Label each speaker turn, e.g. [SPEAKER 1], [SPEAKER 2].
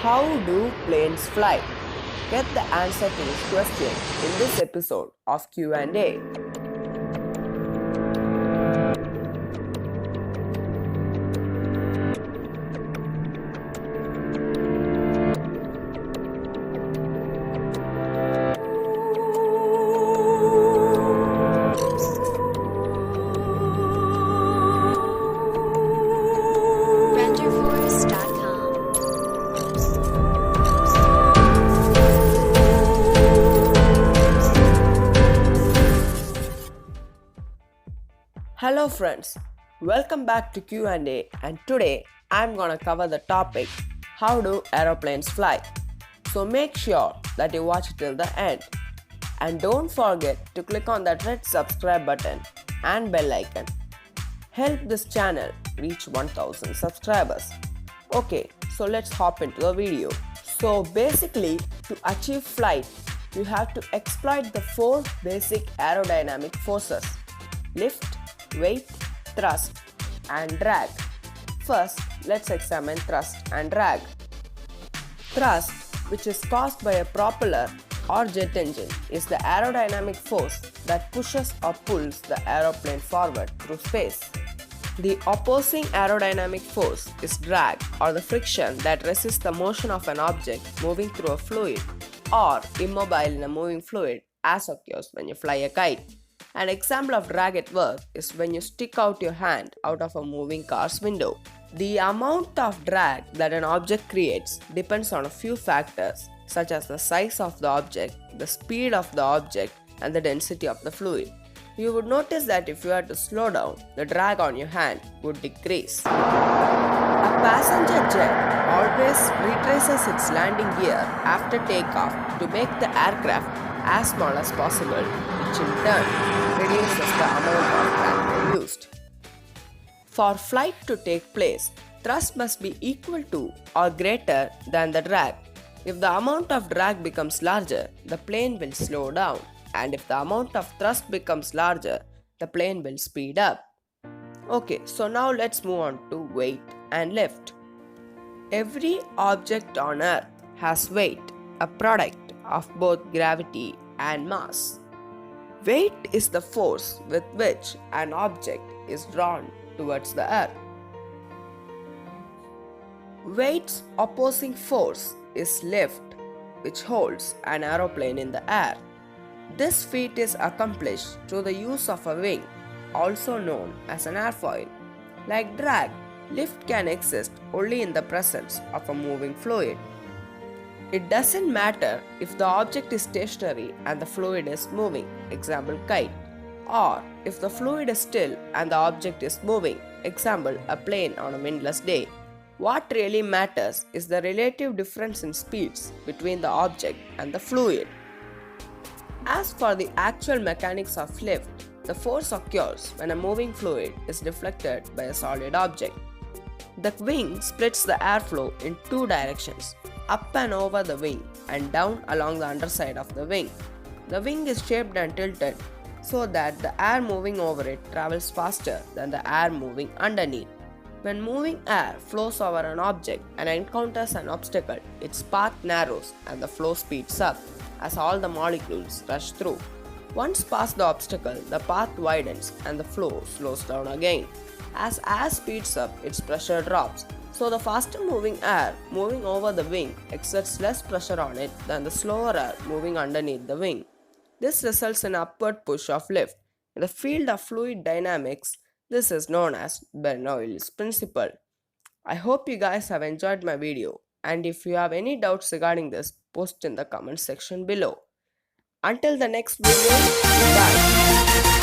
[SPEAKER 1] How do planes fly? Get the answer to this question in this episode of Q&A. Hello friends, welcome back to Q&A, and today I'm gonna cover the topic, how do aeroplanes fly? So make sure that you watch till the end, and don't forget to click on that red subscribe button and bell icon. Help this channel reach 1000 subscribers. Okay, so let's hop into the video. So basically, to achieve flight, you have to exploit the 4 basic aerodynamic forces: lift, weight, thrust, and drag. First, let's examine thrust and drag. Thrust, which is caused by a propeller or jet engine, is the aerodynamic force that pushes or pulls the aeroplane forward through space. The opposing aerodynamic force is drag, or the friction that resists the motion of an object moving through a fluid or immobile in a moving fluid, as occurs when you fly a kite. An example of drag at work is when you stick out your hand out of a moving car's window. The amount of drag that an object creates depends on a few factors, such as the size of the object, the speed of the object, and the density of the fluid. You would notice that if you had to slow down, the drag on your hand would decrease. A passenger jet always retraces its landing gear after takeoff to make the aircraft as small as possible, which in turn reduces the amount of drag produced. For flight to take place, thrust must be equal to or greater than the drag. If the amount of drag becomes larger, the plane will slow down, and if the amount of thrust becomes larger, the plane will speed up. Okay, so now let's move on to weight and lift. Every object on Earth has weight, a product of both gravity and mass. Weight is the force with which an object is drawn towards the Earth. Weight's opposing force is lift, which holds an aeroplane in the air. This feat is accomplished through the use of a wing, also known as an airfoil. Like drag, lift can exist only in the presence of a moving fluid. It doesn't matter if the object is stationary and the fluid is moving, example kite, or if the fluid is still and the object is moving, example a plane on a windless day. What really matters is the relative difference in speeds between the object and the fluid. As for the actual mechanics of lift, the force occurs when a moving fluid is deflected by a solid object. The wing splits the airflow in 2 directions, up and over the wing and down along the underside of the wing. The wing is shaped and tilted so that the air moving over it travels faster than the air moving underneath. When moving air flows over an object and encounters an obstacle, its path narrows and the flow speeds up as all the molecules rush through. Once past the obstacle, the path widens and the flow slows down again. As air speeds up, its pressure drops. So the faster moving air moving over the wing exerts less pressure on it than the slower air moving underneath the wing. This results in upward push of lift. In the field of fluid dynamics, this is known as Bernoulli's Principle. I hope you guys have enjoyed my video, and if you have any doubts regarding this, post in the comment section below. Until the next video, bye.